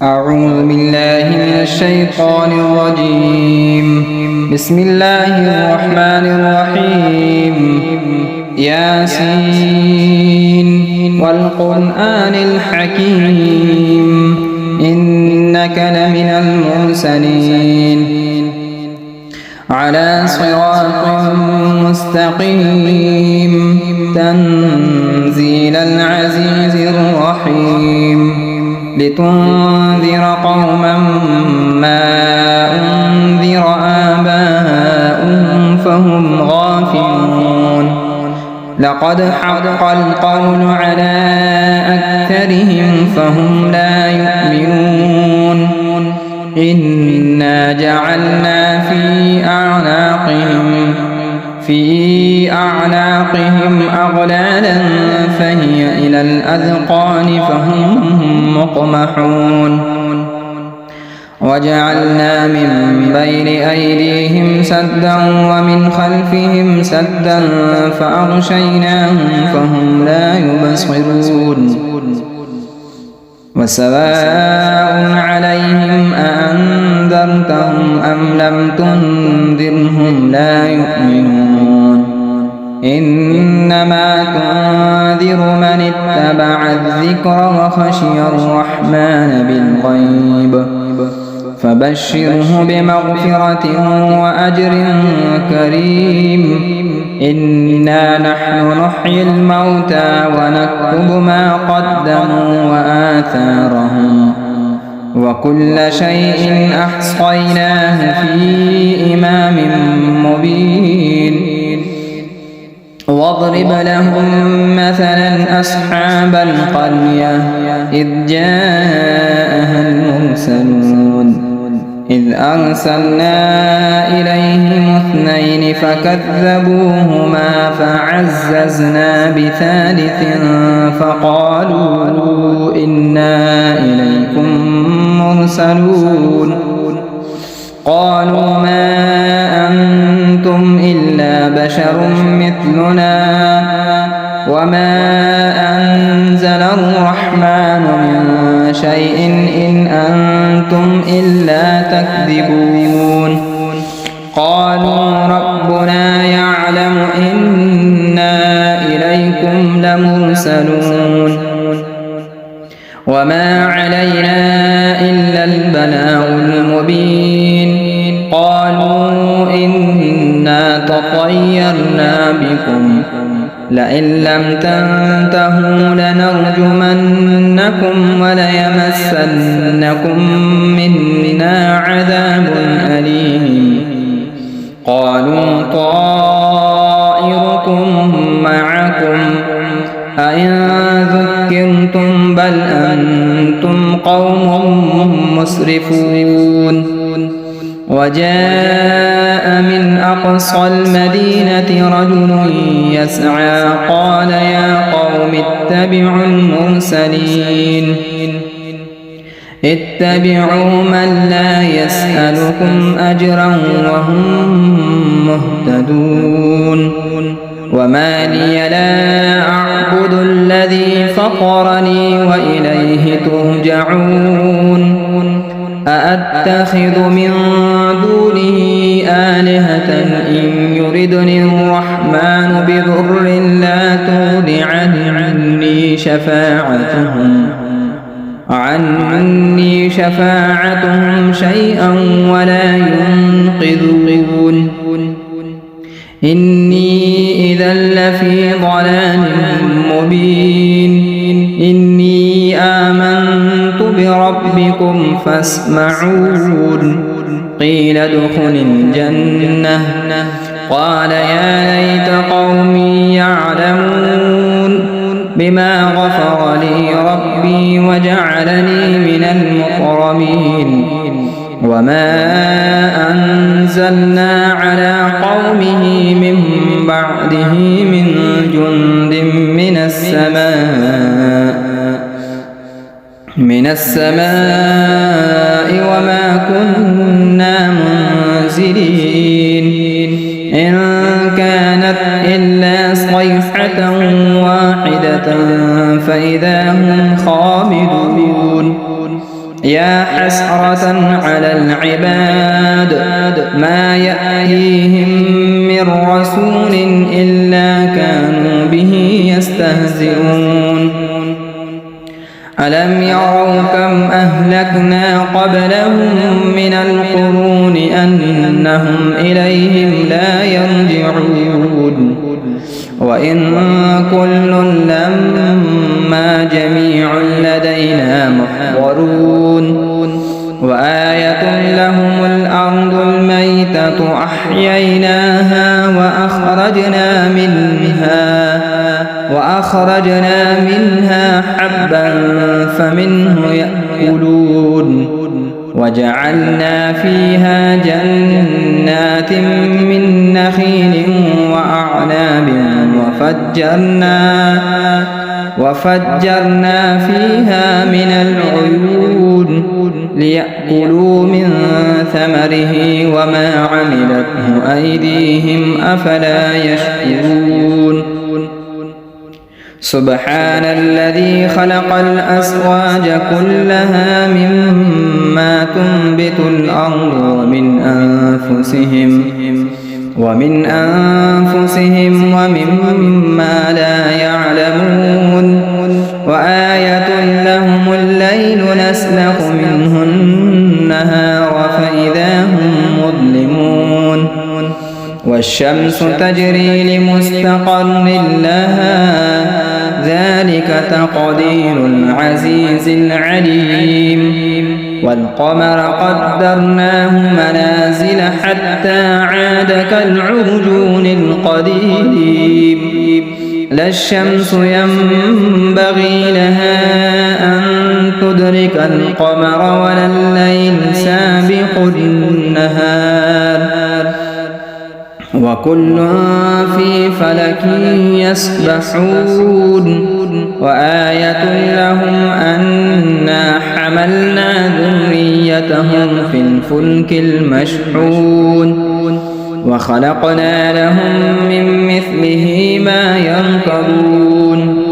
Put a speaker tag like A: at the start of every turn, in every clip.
A: أعوذ بالله من الشيطان الرجيم. بسم الله الرحمن الرحيم. ياسين والقرآن الحكيم إنك لمن المرسلين على صراط مستقيم تنزيل العزيز الرحيم لتنذر قوما ما أنذر آباؤهم فهم غافلون لقد حق القول على أكثرهم فهم لا يؤمنون إنا جعلنا في أعناقهم أغلالا فهي إلى الأذقان فهم مقمحون وجعلنا من بين أيديهم سدا ومن خلفهم سدا فأغشيناهم فهم لا يبصرون وسواء عليهم أأنذرتهم أم لم تنذرهم لا يؤمنون إنما تنذر من اتبع الذكر وخشي الرحمن بالغيب فبشره بمغفرة وأجر كريم إنا نحن نحيي الموتى ونكتب ما قدموا وآثارهم وكل شيء أحصيناه في إمام مبين واضرب لهم مثلا أصحاب القرية إذ جاءها المرسلون إذ أرسلنا إليهم اثنين فكذبوهما فعززنا بثالث فقالوا إنا إليكم مرسلون قالوا ما أنتم إلا بشر مثلنا وما أنزل الرحمن من شيء إن أنتم إلا تكذبون قالوا ربنا يعلم إنا إليكم لمرسلون وما علينا إلا البلاغ المبين قالوا إنا تطيرنا بكم لئن لم تنتهوا لنرجمنكم وليمسنكم منا عذاب أليم قالوا طائركم معكم أئن ذكرتم بل أنتم قوم مسرفون وجاء من أقصى المدينة رجل يسعى قال يا قوم اتبعوا المرسلين اتبعوا من لا يسألكم أجرا وهم مهتدون وما لي لا أعبد الذي فطرني وإليه ترجعون أأتخذ من دونه آلهة إن يردني الرحمن بضر لا تغن عني شفاعتهم شيئا ولا ينقذون إني إذا لفي ضلال مبين إني آمنت بربكم فاسمعون قيل ادخل الجنة قال يا ليت قومي يعلمون بما غفر لي ربي وجعلني من المكرمين وما أنزلنا على قومه من بعده من جند من السماء وما كنا منزلين إن كانت إلا صيحة واحدة فإذا هم خامدون يا حسرة على العباد ما يأتيهم من رسول إلا كانوا به يستهزئون ألم يروا كم أهلكنا قبلهم من القرون أنهم إليهم لا يرجعون وإن كل لما جميع لدينا محضرون وآية لهم الأرض الميتة أحييناها وأخرجنا منها حبا فمنه يأكلون وجعلنا فيها جنات من نخيل وأعناب وفجرنا فيها من العيون ليأكلوا من ثمره وما عملته أيديهم أفلا يشكرون سبحان الذي خلق الأزواج كلها مما تنبت الأرض ومن أنفسهم ومما لا يعلمون وآية لهم الليل نسلخ منه النهار فإذا هم مظلمون والشمس تجري لمستقر لها ذلك تقدير العزيز العليم والقمر قدرناه منازل حتى عاد كالعرجون القديم لا الشمس ينبغي لها أن تدرك القمر ولا الليل سابق النهار وكل في فلك يسبحون وآية لهم أنا حملنا ذريتهم في الفلك المشحون وخلقنا لهم من مثله ما يركبون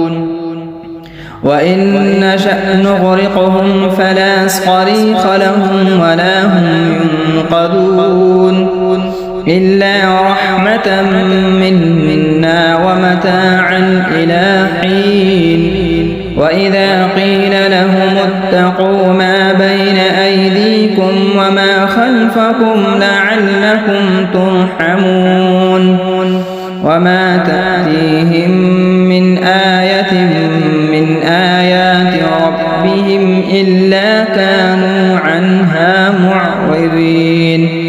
A: وإن نشأ نغرقهم فلا صريخ لهم ولا هم ينقذون إلا رحمة منا ومتاعا إلى حين وإذا قيل لهم اتقوا ما بين أيديكم وما خلفكم لعلكم ترحمون وما تأتيهم من آية من آيات ربهم إلا كانوا عنها معرضين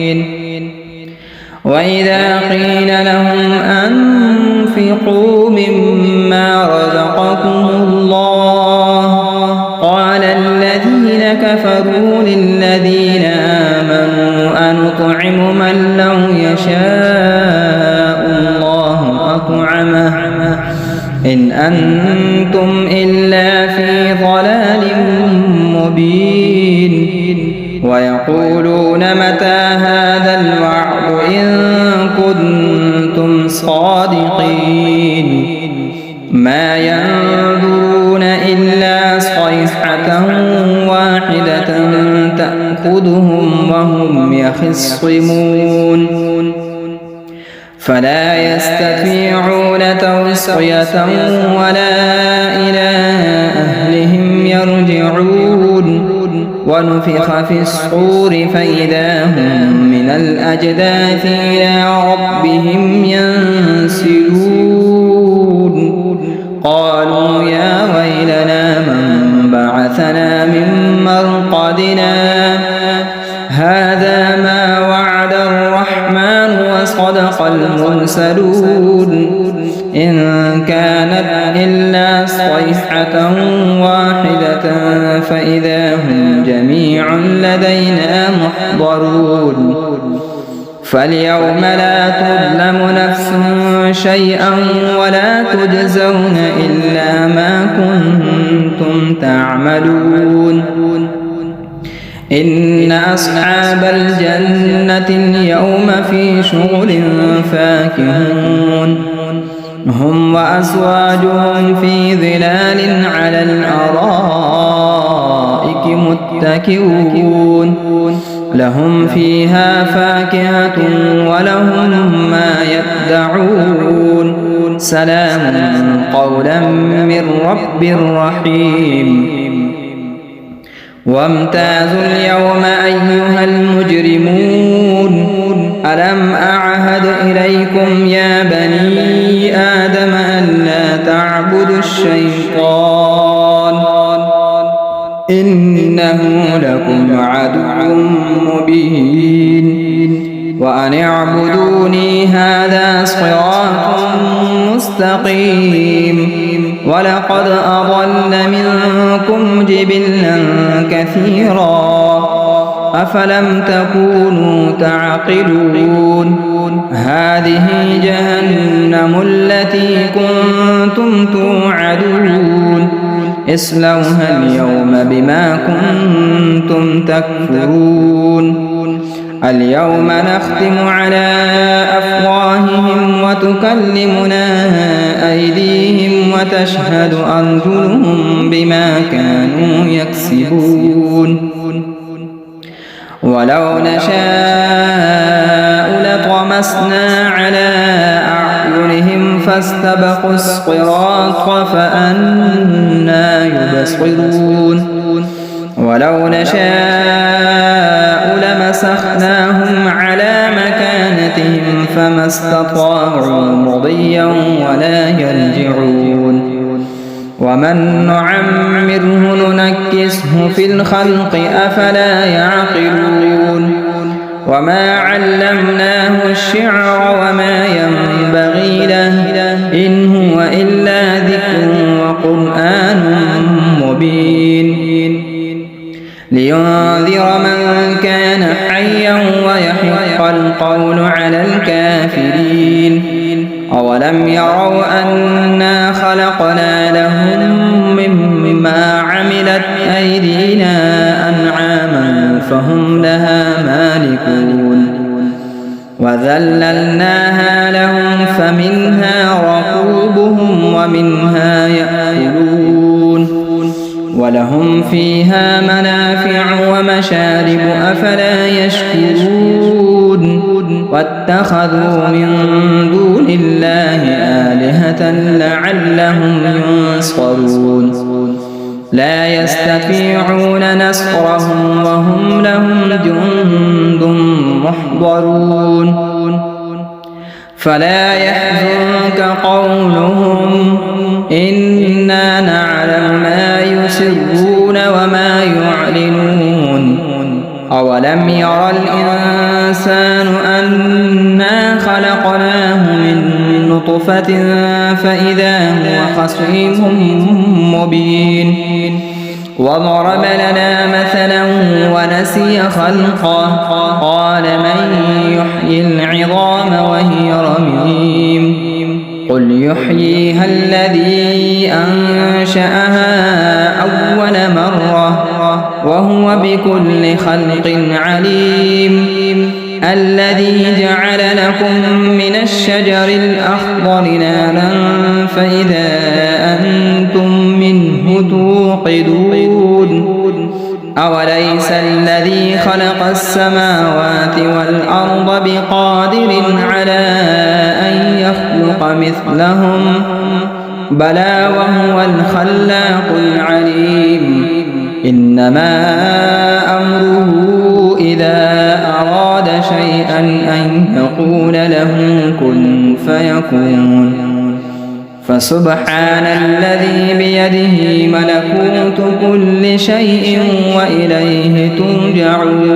A: وإذا قيل لهم أنفقوا مما رزقكم الله قال الذين كفروا للذين آمنوا أنطعم من لو يشاء الله أطعمه إن أنتم إلا في ضلال مبين ويقولون متى هذا الوعد إن كنتم صادقين ما ينظرون إلا صيحة واحدة تأخذهم وهم يخصمون فلا يستطيعون توصية ولا إلى أهلهم يرجعون ونفخ في الصور فإذا هم من الأجداث إلى ربهم ينسلون قالوا يا ويلنا من بعثنا من مرقدنا هذا ما وعد الرحمن وصدق المرسلون إن كانت إلا صيحة واحدة فإذا هم جميع لدينا محضرون فاليوم لا تظلم نفس شيئا ولا تجزون إلا ما كنتم تعملون إن أصحاب الجنة اليوم في شغل فاكهون هم وأزواجهم في ظلال على الأرائك الأرائك متكئون لهم فيها فاكهة ولهم ما يدعون سلام قولا من رب رحيم وامتازوا اليوم أيها المجرمون ألم أعهد إليكم يا بني آدم ألا تعبدوا الشيطان إنه لكم عدو مبين وأن اعبدوني هذا صراط مستقيم ولقد أضل منكم جبلا كثيرا أفلم تكونوا تعقلون هذه جهنم التي كنتم توعدون اصلوها اليوم بما كنتم تكفرون اليوم نختم على أفواههم وتكلمنا أيديهم وتشهد أرجلهم بما كانوا يكسبون ولو نشاء لطمسنا على أعينهم فاستبقوا الصراط فأنى يبصرون ولو نشاء لمسخناهم على مكانتهم فما استطاعوا مضيا ولا يرجعون ومن نعمره ننكسه في الخلق أفلا يعقلون وما علمناه الشعر وما ينبغي له إن هو إلا ذكر وقرآن مبين لينذر من كان حيا ويحق القول على الكافرين أولم يروا أنا خلقنا لهم مما عملت أيدينا أنعاما فهم لها مالكون وذللناها لهم فمنها ركوبهم ومنها يأكلون ولهم فيها منافع ومشارب أفلا يشكرون واتخذوا من دون الله آلهة لعلهم ينصرون لا يستطيعون نصرهم وهم لهم جند محضرون فلا يحزنك قولهم إنا نعلم ما يسرون وما يعلنون أولم ير الإنسان أنا خلقناه من نطفة فإذا هو خصيم مبين وضرب لنا مثلا ونسي خلقه قال من يحيي العظام وهي رميم قل يحييها الذي أنشأها أول مرة وهو بكل خلق عليم الذي جعل لكم من الشجر الأخضر نارا فإذا أنتم منه توقدون أوليس الذي خلق السماوات والأرض بقادر على أن يخلق مثلهم بلى وهو الخلاق العليم إنما أمره إذا أراد شيئا أن يقول له كن فيكون فسبحان الذي بيده ملكوت كل شيء وإليه ترجعون